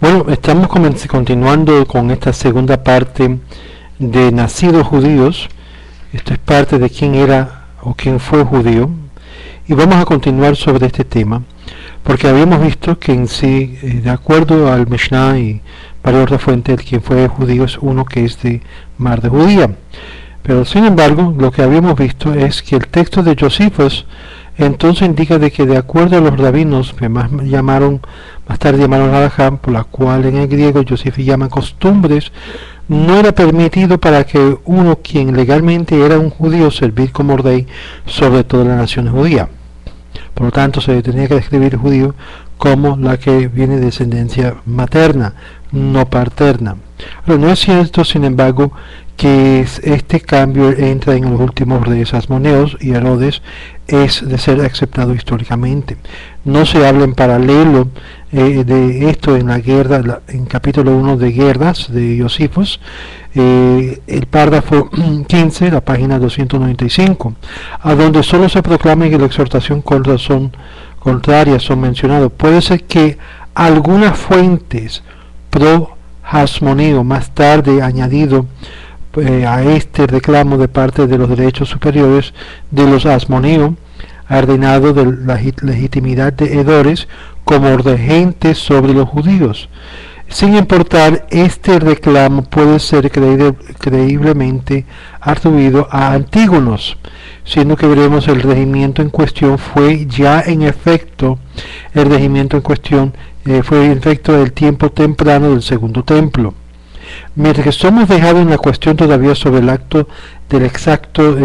Bueno, estamos continuando con esta segunda parte de nacidos judíos. Esto es parte de quién era o quién fue judío. Y vamos a continuar sobre este tema, porque habíamos visto que en sí, de acuerdo al Mishnah y varias otras fuentes, el quien fue judío es uno que es de Mar de Judía. Pero sin embargo, lo que habíamos visto es que el texto de Josephus entonces indica de que de acuerdo a los rabinos que más tarde llamaron halajá, por la cual en el griego Josephus llama costumbres, no era permitido para que uno quien legalmente era un judío servir como rey sobre toda la nación judía. Por lo tanto, se tenía que describir judío como la que viene de descendencia materna, no paterna. Pero no es cierto, sin embargo, que este cambio entra en los últimos reyes Asmoneos y Herodes es de ser aceptado históricamente. No se habla en paralelo de esto en la guerra, en capítulo 1 de Guerras de Josephus, el párrafo 15, la página 295, a donde solo se proclama que la exhortación con razón contraria son mencionados. Puede ser que algunas fuentes pro Hasmoneo más tarde añadido a este reclamo de parte de los derechos superiores de los Asmoneo, ha ordenado de la legitimidad de Hedores como regentes sobre los judíos. Sin importar, este reclamo puede ser creíblemente atribuido a Antígonos, siendo que veremos el regimiento en cuestión fue ya en efecto, el regimiento en cuestión fue en efecto del tiempo temprano del segundo templo. Mientras que somos dejados en la cuestión todavía sobre el acto del exacto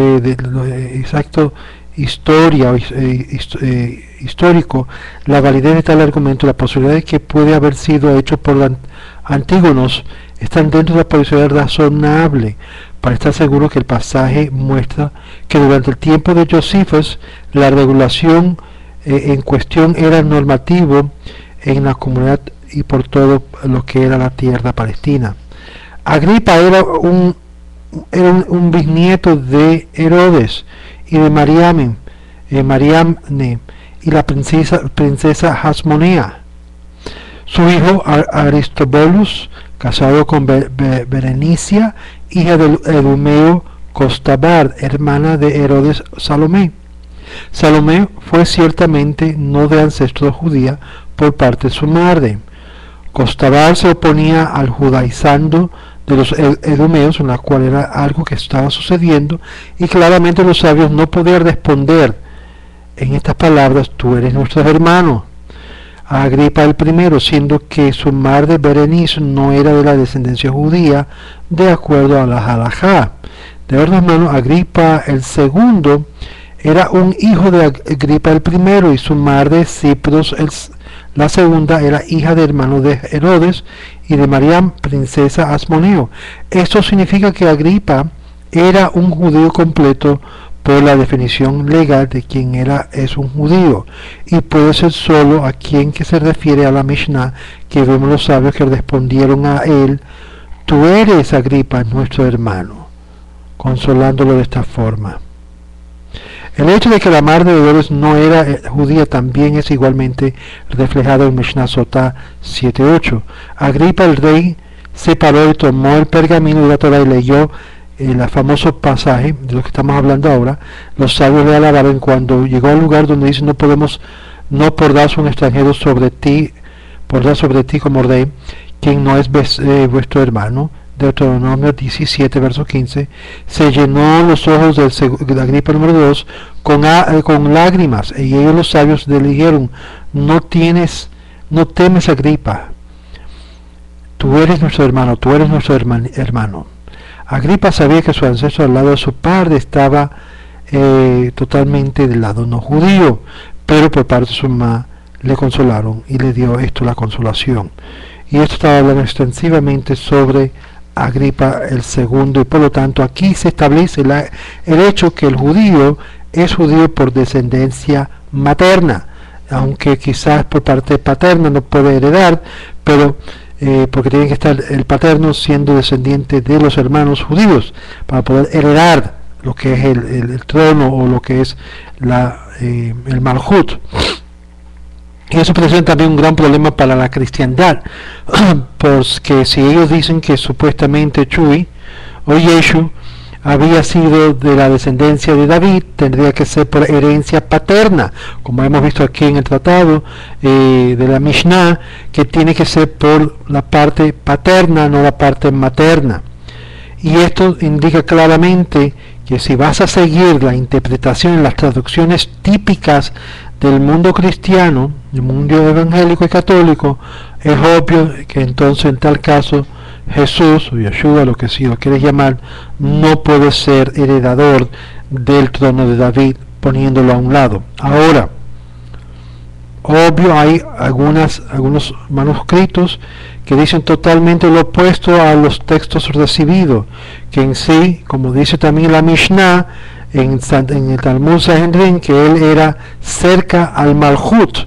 histórico, la validez de tal argumento, la posibilidad de que puede haber sido hecho por Antígonos, están dentro de la posibilidad razonable para estar seguro que el pasaje muestra que durante el tiempo de Josephus la regulación en cuestión era normativo en la comunidad y por todo lo que era la tierra palestina. Agripa era un bisnieto de Herodes y de Mariamne y la princesa Hasmonea. Su hijo Aristobulus, casado con Berenicia, hija de Edumeo Costabar, hermana de Herodes Salomé. Salomé fue ciertamente no de ancestro judía por parte de su madre. Costabar se oponía al judaizando de los edomeos, en la cual era algo que estaba sucediendo, y claramente los sabios no podían responder en estas palabras: tú eres nuestro hermano. A Agripa el primero, siendo que su madre Berenice no era de la descendencia judía, de acuerdo a la halajá. De verdad, hermano, Agripa el segundo era un hijo de Agripa el primero, y su madre Cipros la segunda era hija de hermano de Herodes y de Mariam, princesa Asmoneo. Esto significa que Agripa era un judío completo por la definición legal de quien es un judío, y puede ser solo a quien que se refiere a la Mishnah, que vemos los sabios que respondieron a él: tú eres Agripa, nuestro hermano, consolándolo de esta forma. El hecho de que la madre de Herodes no era judía también es igualmente reflejado en Mishnah Sotah 7:8. Agripa el rey se paró y tomó el pergamino de la Torah y leyó el famoso pasaje de lo que estamos hablando ahora. Los sabios le alabaron cuando llegó al lugar donde dice: no por dar un extranjero sobre ti como rey, quien no es vuestro hermano. Deuteronomio 17, verso 15, se llenó los ojos de Agripa número 2 con lágrimas, y ellos los sabios le dijeron: no temes, Agripa, tú eres nuestro hermano, tú eres nuestro hermano. Agripa sabía que su ancestro al lado de su padre estaba totalmente del lado no judío, pero por parte de su mamá le consolaron y le dio esto la consolación. Y esto estaba hablando extensivamente sobre Agripa el segundo, y por lo tanto aquí se establece el hecho que el judío es judío por descendencia materna, aunque quizás por parte paterna no puede heredar, pero porque tiene que estar el paterno siendo descendiente de los hermanos judíos para poder heredar lo que es el trono o lo que es el Malhut. Y eso presenta también un gran problema para la cristiandad, porque si ellos dicen que supuestamente Chui o Yeshu había sido de la descendencia de David, tendría que ser por herencia paterna, como hemos visto aquí en el tratado de la Mishnah, que tiene que ser por la parte paterna, no la parte materna. Y esto indica claramente que si vas a seguir la interpretación en las traducciones típicas del mundo cristiano, del mundo evangélico y católico, es obvio que entonces en tal caso Jesús o Yeshua, lo que si lo quieres llamar, no puede ser heredador del trono de David, poniéndolo a un lado. Ahora, obvio, hay algunos manuscritos que dicen totalmente lo opuesto a los textos recibidos, que en sí, como dice también la Mishnah en el Talmud Sanhedrin, que él era cerca al Malhut.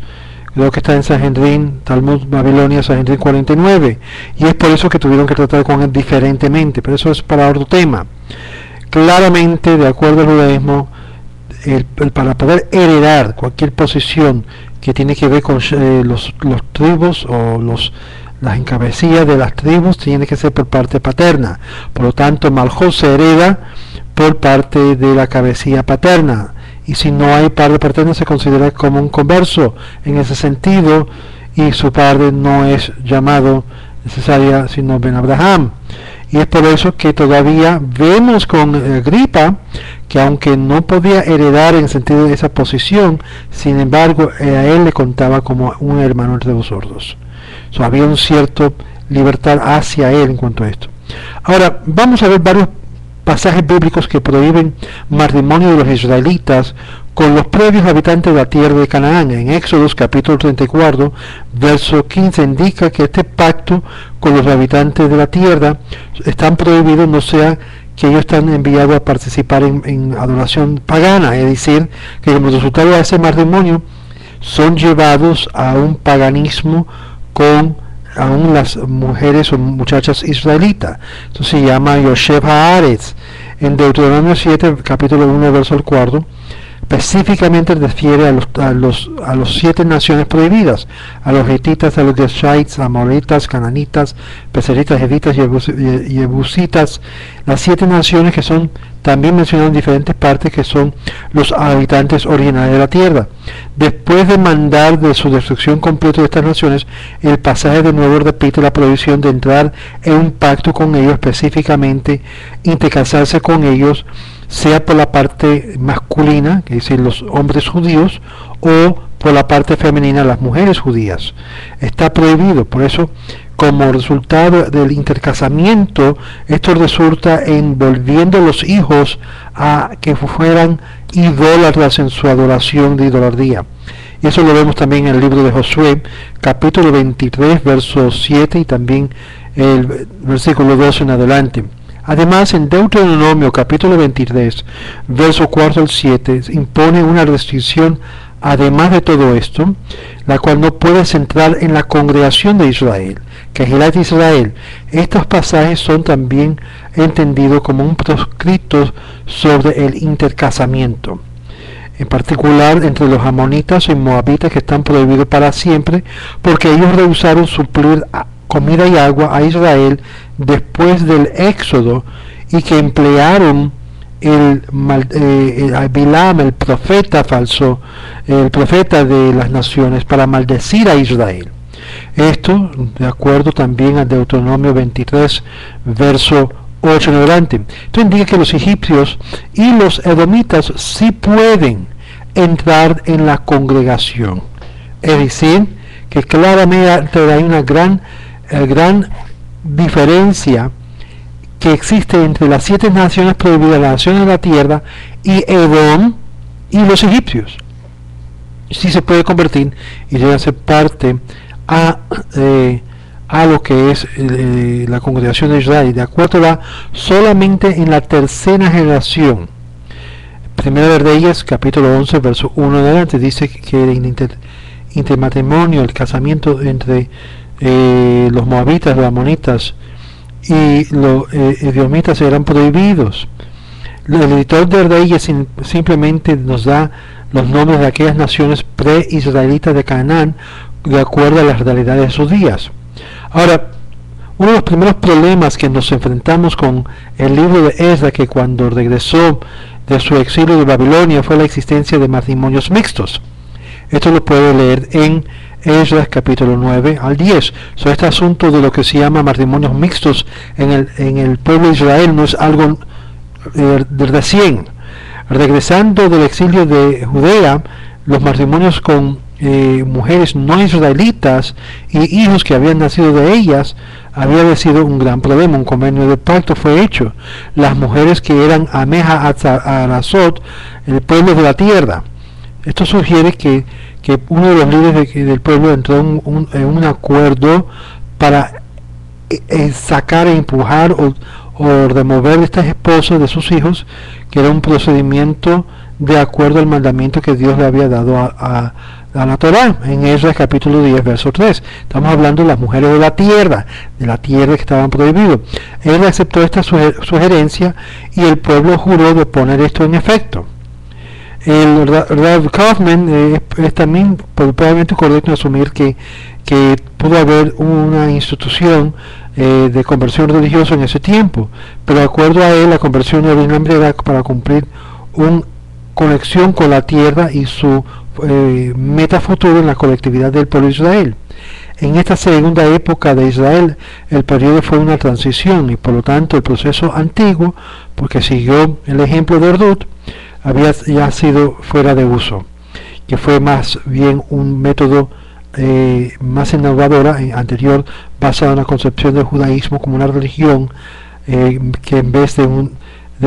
Creo que está en Sanhedrin, Talmud Babilonia, Sanhedrin 49, y es por eso que tuvieron que tratar con él diferentemente, pero eso es para otro tema. Claramente, de acuerdo al judaísmo, para poder heredar cualquier posición que tiene que ver con los tribus o las encabecillas de las tribus, tiene que ser por parte paterna. Por lo tanto, Malhut se hereda por parte de la cabecilla paterna, y si no hay padre paterno se considera como un converso en ese sentido, y su padre no es llamado necesaria sino Ben Abraham. Y es por eso que todavía vemos con Agripa que aunque no podía heredar en sentido de esa posición, sin embargo a él le contaba como un hermano entre vosotros. Había un cierto libertad hacia él en cuanto a esto. Ahora vamos a ver varios pasajes bíblicos que prohíben matrimonio de los israelitas con los previos habitantes de la tierra de Canaán. En Éxodos capítulo 34 verso 15 indica que este pacto con los habitantes de la tierra están prohibidos, no sea que ellos están enviados a participar en adoración pagana, es decir, que como resultado de ese matrimonio son llevados a un paganismo con aún las mujeres o muchachas israelitas. Esto se llama Yoshev Haaretz. En Deuteronomio 7, capítulo 1, verso 4, específicamente refiere a los 7 naciones prohibidas: a los hititas, a los geshites, amoritas, cananitas, peseritas, hevitas y jebusitas. Las 7 naciones que son también mencionadas en diferentes partes, que son los habitantes originales de la tierra. Después de mandar de su destrucción completa de estas naciones, el pasaje de nuevo repite la prohibición de entrar en un pacto con ellos, específicamente intercasarse con ellos, sea por la parte masculina, que dicen los hombres judíos, o por la parte femenina, las mujeres judías. Está prohibido. Por eso, como resultado del intercasamiento, esto resulta en volviendo los hijos a que fueran idólatras en su adoración de idolatría. Y eso lo vemos también en el libro de Josué, capítulo 23, verso 7, y también el versículo 12 en adelante. Además, en Deuteronomio capítulo 23, verso 4 al 7, impone una restricción, además de todo esto, la cual no puedes entrar en la congregación de Israel, que es el de Israel. Estos pasajes son también entendidos como un proscrito sobre el intercasamiento, en particular entre los amonitas y moabitas, que están prohibidos para siempre, porque ellos rehusaron suplir comida y agua a Israel después del éxodo, y que emplearon Bilam, el profeta falso, el profeta de las naciones, para maldecir a Israel. Esto de acuerdo también a Deuteronomio 23 verso 8 en adelante. Esto indica que los egipcios y los edomitas sí pueden entrar en la congregación, es decir, que claramente hay una gran diferencia que existe entre las 7 naciones prohibidas, las naciones de la tierra, y Edom y los egipcios. Sí se puede convertir y llega a ser parte a lo que es la congregación de Israel, de acuerdo a solamente en la tercera generación. Primera de Reyes, capítulo 11, verso 1 en adelante, dice que el intermatrimonio, el casamiento entre los moabitas, los amonitas y los edomitas eran prohibidos. El editor de Reyes simplemente nos da los nombres de aquellas naciones pre-israelitas de Canaán de acuerdo a las realidades de sus días. Ahora, uno de los primeros problemas que nos enfrentamos con el libro de Esdras, que cuando regresó de su exilio de Babilonia, fue la existencia de matrimonios mixtos. Esto lo puede leer en Esdras capítulo 9 al 10. Este asunto de lo que se llama matrimonios mixtos en el pueblo de Israel no es algo de recién. Regresando del exilio de Judea, los matrimonios con mujeres no israelitas y hijos que habían nacido de ellas había sido un gran problema. Un convenio de pacto fue hecho. Las mujeres que eran Ameja Arazot, el pueblo de la tierra. Esto sugiere que uno de los líderes del pueblo entró en un acuerdo para sacar e empujar o remover estas esposas de sus hijos, que era un procedimiento de acuerdo al mandamiento que Dios le había dado a la Torá, en Esdras capítulo 10, verso 3. Estamos hablando de las mujeres de la tierra que estaban prohibidos. Él aceptó esta sugerencia y el pueblo juró de poner esto en efecto. El Rav Kaufman es también probablemente correcto asumir que pudo haber una institución de conversión religiosa en ese tiempo, pero de acuerdo a él, la conversión originalmente era para cumplir una conexión con la tierra y su meta futura en la colectividad del pueblo de Israel. En esta segunda época de Israel, el periodo fue una transición y por lo tanto el proceso antiguo, porque siguió el ejemplo de Ruth, había ya sido fuera de uso, que fue más bien un método más innovadora, anterior, basado en la concepción del judaísmo como una religión que en vez de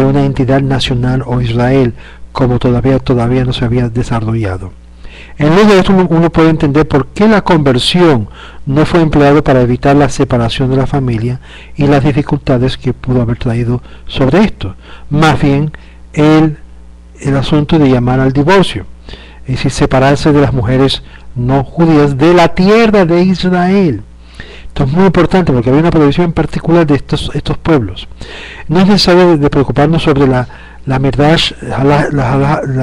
una entidad nacional o Israel, como todavía no se había desarrollado. En lugar de esto uno puede entender por qué la conversión no fue empleada para evitar la separación de la familia y las dificultades que pudo haber traído sobre esto, más bien el asunto de llamar al divorcio, es decir, separarse de las mujeres no judías de la tierra de Israel. Esto es muy importante porque había una prohibición en particular de estos pueblos. No es necesario de preocuparnos sobre la Midrash,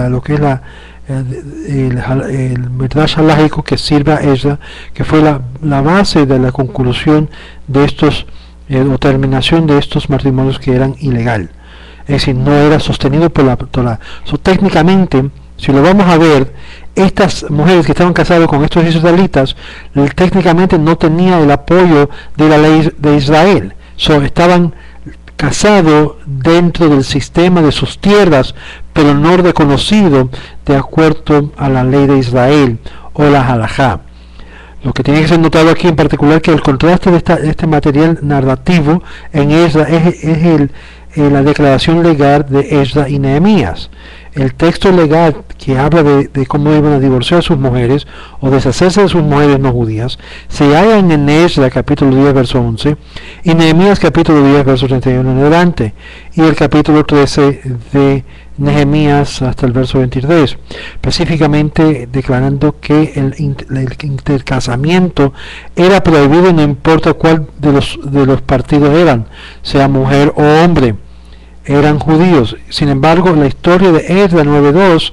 lo que es el Midrash halájico que sirve a Esdras, que fue la base de la conclusión de estos o terminación de estos matrimonios que eran ilegal. Es decir, no era sostenido por la Torá. Técnicamente, si lo vamos a ver, estas mujeres que estaban casadas con estos israelitas, técnicamente no tenían el apoyo de la ley de Israel. Estaban casados dentro del sistema de sus tierras, pero no reconocido de acuerdo a la ley de Israel o la halajá. Lo que tiene que ser notado aquí en particular que el contraste de este material narrativo en Esdras es la declaración legal de Esdras y Nehemías. El texto legal que habla de cómo iban a divorciar a sus mujeres o deshacerse de sus mujeres no judías se hallan en Esdras capítulo 10 verso 11 y Nehemías capítulo 10 verso 31 en adelante, y el capítulo 13 de Nehemías hasta el verso 23, específicamente declarando que el intercasamiento era prohibido no importa cuál de los partidos eran, sea mujer o hombre, eran judíos. Sin embargo, la historia de Esdras 9.2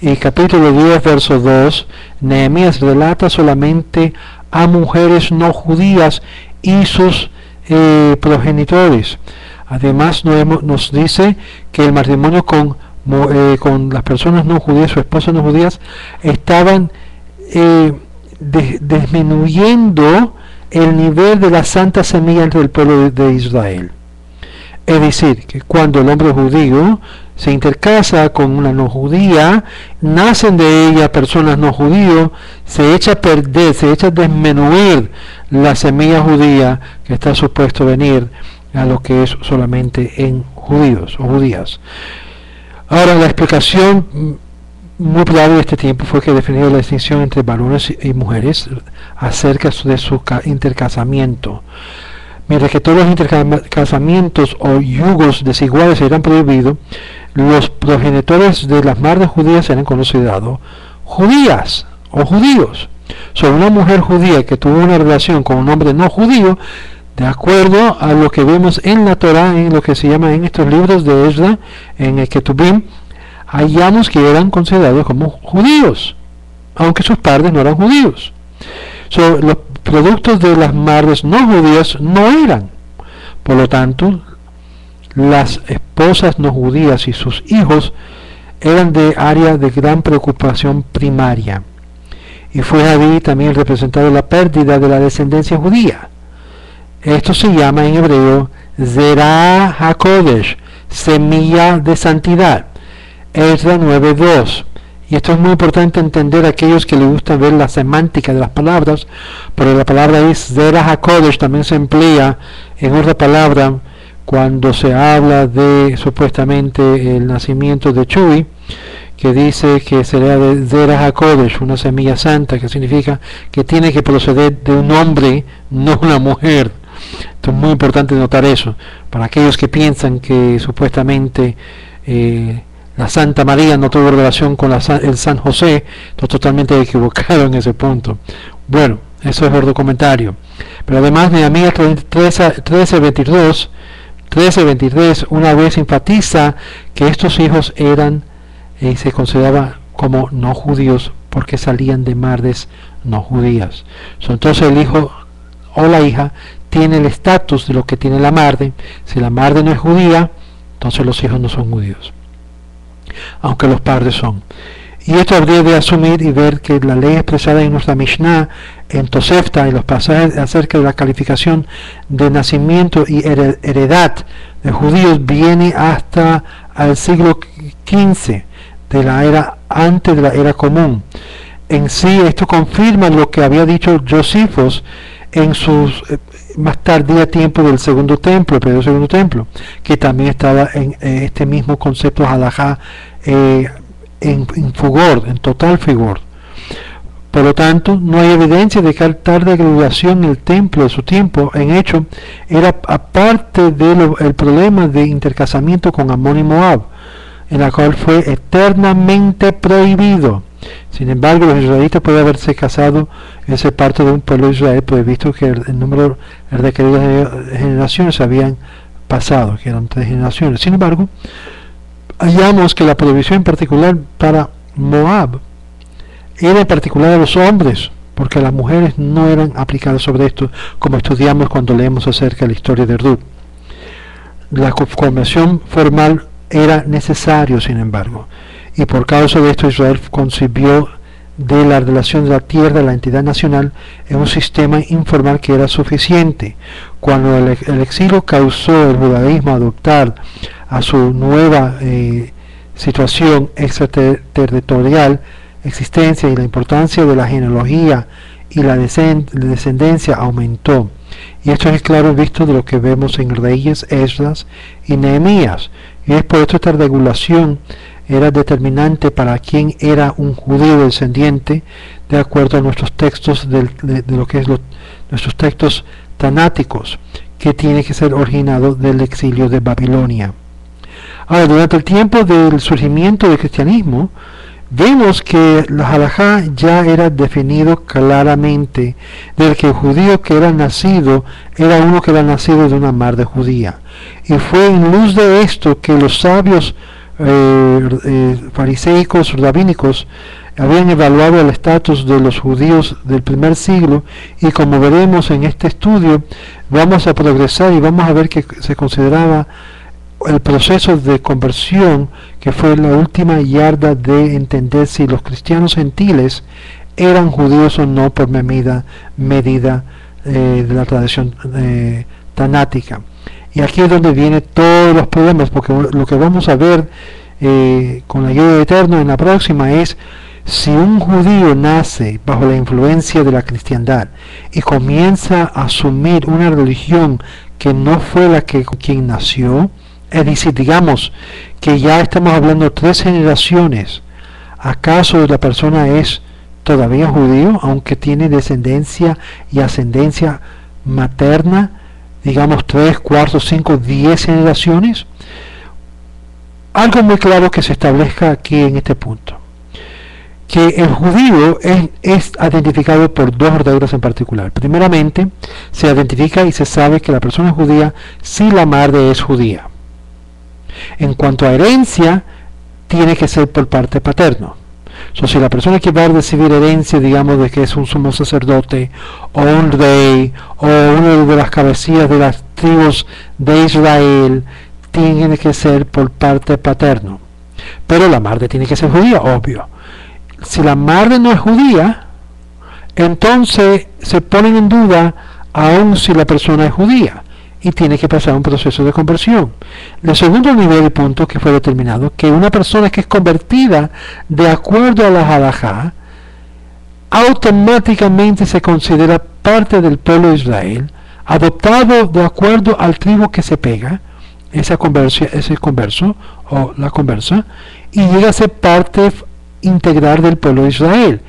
y capítulo 10 verso 2, Nehemías relata solamente a mujeres no judías y sus progenitores. Además nos dice que el matrimonio con las personas no judías o esposas no judías estaban disminuyendo el nivel de la santa semilla entre el pueblo de Israel. Es decir, que cuando el hombre judío se intercasa con una no judía, nacen de ella personas no judíos, se echa a perder, se echa a disminuir la semilla judía que está supuesto venir a lo que es solamente en judíos o judías. Ahora, la explicación muy probable de este tiempo fue que definió la distinción entre varones y mujeres acerca de su intercasamiento. Mientras que todos los intercasamientos o yugos desiguales eran prohibidos, los progenitores de las madres judías eran considerados judías o judíos. Una mujer judía que tuvo una relación con un hombre no judío, de acuerdo a lo que vemos en la Torá, en lo que se llama en estos libros de Esdras, en el Ketubim, hallamos que eran considerados como judíos, aunque sus padres no eran judíos. Los productos de las madres no judías no eran. Por lo tanto, las esposas no judías y sus hijos eran de área de gran preocupación primaria. Y fue ahí también representado la pérdida de la descendencia judía. Esto se llama en hebreo Zerah HaKodesh, semilla de santidad. Esdras 9:2. Y esto es muy importante entender a aquellos que les gusta ver la semántica de las palabras, pero la palabra es Zerah HaKodesh, también se emplea en otra palabra cuando se habla de supuestamente el nacimiento de Chui, que dice que será de Zerah HaKodesh, una semilla santa, que significa que tiene que proceder de un hombre, no una mujer. Esto es muy importante notar eso, para aquellos que piensan que supuestamente la Santa María no tuvo relación con el San José, está totalmente equivocado en ese punto. Bueno, eso es otro comentario. Pero además, Nehemías 13:23, una vez enfatiza que estos hijos eran se consideraba como no judíos porque salían de madres no judías. Entonces el hijo o la hija tiene el estatus de lo que tiene la madre. Si la madre no es judía, entonces los hijos no son judíos, aunque los padres son. Y esto habría de asumir y ver que la ley expresada en nuestra Mishnah, en Tosefta, en los pasajes acerca de la calificación de nacimiento y heredad de judíos, viene hasta al siglo XV de la era antes de la era común. En sí, esto confirma lo que había dicho Josefos en sus más tardía tiempo del segundo templo, el periodo segundo templo, que también estaba en este mismo concepto halajá en fugor, en total figor. Por lo tanto, no hay evidencia de que la tarde graduación en el templo de su tiempo, en hecho, era aparte del problema de intercasamiento con Amón y Moab, en la cual fue eternamente prohibido. Sin embargo, los israelitas pueden haberse casado en ese parte de un pueblo de Israel, pues visto que el número requerido de generaciones habían pasado, que eran 3 generaciones. Sin embargo, hallamos que la prohibición en particular para Moab era en particular a los hombres, porque las mujeres no eran aplicadas sobre esto, como estudiamos cuando leemos acerca de la historia de Ruth. La conversión formal era necesario, sin embargo, y por causa de esto Israel concibió de la relación de la tierra a la entidad nacional en un sistema informal que era suficiente. Cuando el exilio causó el judaísmo adoptar a su nueva situación extraterritorial, existencia y la importancia de la genealogía y la descendencia aumentó. Y esto es claro visto de lo que vemos en Reyes, Esdras y Nehemías. Y es por esto esta regulación era determinante para quién era un judío descendiente, de acuerdo a nuestros textos de lo que es nuestros textos tanáticos, que tiene que ser originado del exilio de Babilonia. Ahora, durante el tiempo del surgimiento del cristianismo, vemos que la halajá ya era definido claramente, del que el judío que era nacido era uno que era nacido de una madre judía. Y fue en luz de esto que los sabios fariseicos, rabínicos, habían evaluado el estatus de los judíos del primer siglo, y como veremos en este estudio, vamos a progresar y vamos a ver que se consideraba el proceso de conversión, que fue la última yarda de entender si los cristianos gentiles eran judíos o no por medida de la tradición tanática. Y aquí es donde vienen todos los problemas, porque lo que vamos a ver con la ayuda de Eterno en la próxima es si un judío nace bajo la influencia de la cristiandad y comienza a asumir una religión que no fue la que quien nació. Es decir, digamos que ya estamos hablando de 3 generaciones. ¿Acaso la persona es todavía judío, aunque tiene descendencia y ascendencia materna? Digamos 3, 4, 5, 10 generaciones. Algo muy claro que se establezca aquí en este punto, que el judío es identificado por 2 reglas en particular. Primeramente, se identifica y se sabe que la persona es judía si la madre es judía. En cuanto a herencia, tiene que ser por parte paterno. Si la persona que va a recibir herencia, digamos, de que es un sumo sacerdote, o un rey, o una de las cabecillas de las tribus de Israel, tiene que ser por parte paterno. Pero la madre tiene que ser judía, obvio. Si la madre no es judía, entonces se ponen en duda aun si la persona es judía, y tiene que pasar un proceso de conversión. El segundo nivel y punto que fue determinado, que una persona que es convertida de acuerdo a la halajá, automáticamente se considera parte del pueblo de Israel, adoptado de acuerdo al tribu que se pega, ese converso o la conversa, y llega a ser parte integral del pueblo de Israel.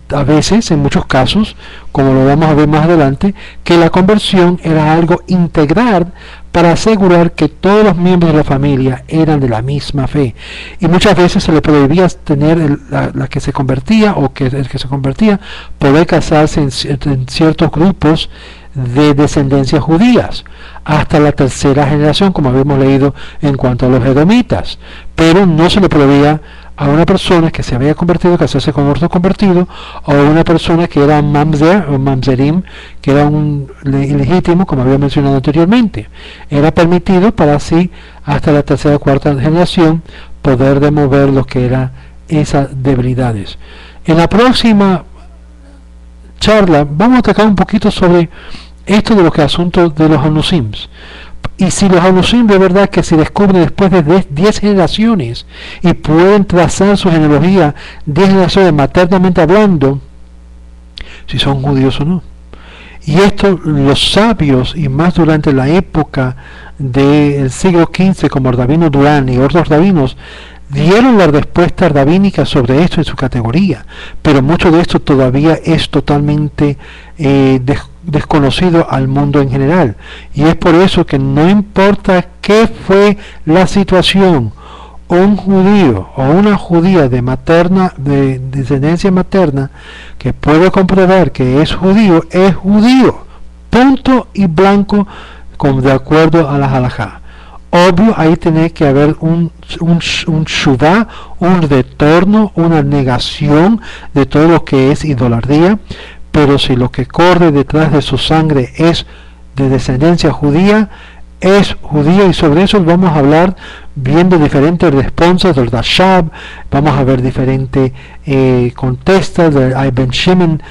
A veces, en muchos casos, como lo vamos a ver más adelante, que la conversión era algo integral para asegurar que todos los miembros de la familia eran de la misma fe, y muchas veces se le prohibía tener la que se convertía, o que el que se convertía poder casarse en ciertos grupos de descendencias judías hasta la tercera generación, como habíamos leído en cuanto a los edomitas, pero no se le prohibía a una persona que se había convertido casarse con otro convertido, o una persona que era mamzer o mamzerim, que era un ilegítimo, como había mencionado anteriormente. Era permitido para así hasta la tercera o cuarta generación poder remover lo que eran esas debilidades. En la próxima charla vamos a tocar un poquito sobre esto de los asuntos de los anusims, y si los anusim de verdad que se descubren después de 10 generaciones y pueden trazar su genealogía 10 generaciones maternamente hablando, si son judíos o no. Y esto los sabios, y más durante la época del siglo XV, como el rabino Durán y otros rabinos, dieron la respuesta rabínica sobre esto en su categoría, pero mucho de esto todavía es totalmente desconocido al mundo en general, y es por eso que no importa qué fue la situación, un judío o una judía de descendencia materna que puede comprobar que es judío, punto y blanco, de acuerdo a la halajá. Obvio, ahí tiene que haber un shuvá, un retorno, una negación de todo lo que es idolatría, pero si lo que corre detrás de su sangre es de descendencia judía, es judío, y sobre eso vamos a hablar viendo diferentes respuestas del Rashab. Vamos a ver diferentes contestas de Ben Shimon,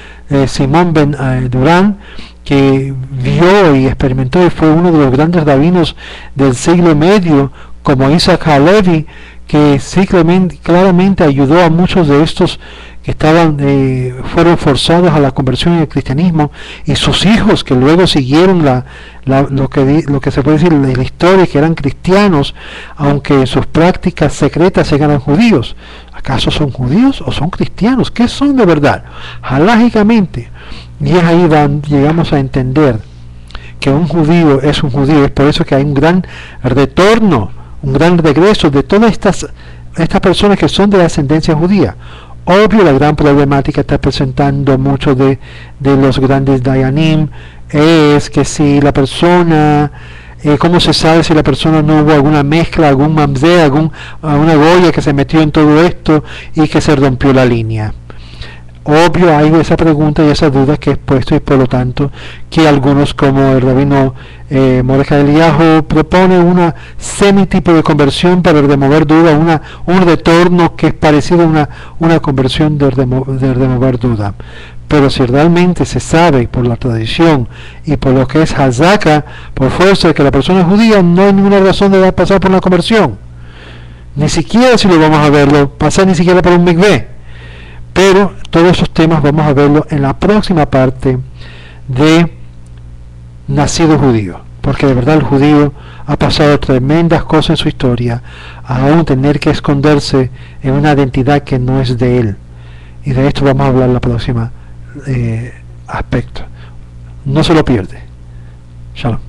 Simón Ben Durán, que vio y experimentó y fue uno de los grandes rabinos del siglo medio, como Isaac Halevi, que sí claramente ayudó a muchos de estos que fueron forzados a la conversión al cristianismo, y sus hijos que luego siguieron lo que se puede decir la historia, que eran cristianos, aunque en sus prácticas secretas eran judíos. ¿Acaso son judíos o son cristianos? ¿Qué son de verdad? Halágicamente. Y es ahí donde llegamos a entender que un judío es un judío. Es por eso que hay un gran retorno, un gran regreso de todas estas personas que son de ascendencia judía. Obvio, la gran problemática está presentando muchos de los grandes dayanim es que si la persona, ¿cómo se sabe si la persona no hubo alguna mezcla, algún mamzer, alguna goya que se metió en todo esto y que se rompió la línea? Obvio, hay esa pregunta y esa duda que es puesto, y por lo tanto que algunos, como el rabino Mordejai Eliyahu, propone una semi-tipo de conversión para remover duda, un retorno que es parecido a una conversión de remover duda. Pero si realmente se sabe por la tradición y por lo que es hazaka, por fuerza de que la persona es judía, no hay ninguna razón de pasar por la conversión, ni siquiera si lo vamos a verlo pasar ni siquiera por un mikveh. Pero todos esos temas vamos a verlo en la próxima parte de Nacido Judío, porque de verdad el judío ha pasado tremendas cosas en su historia, aún tener que esconderse en una identidad que no es de él. Y de esto vamos a hablar en la próxima aspecto. No se lo pierde. Shalom.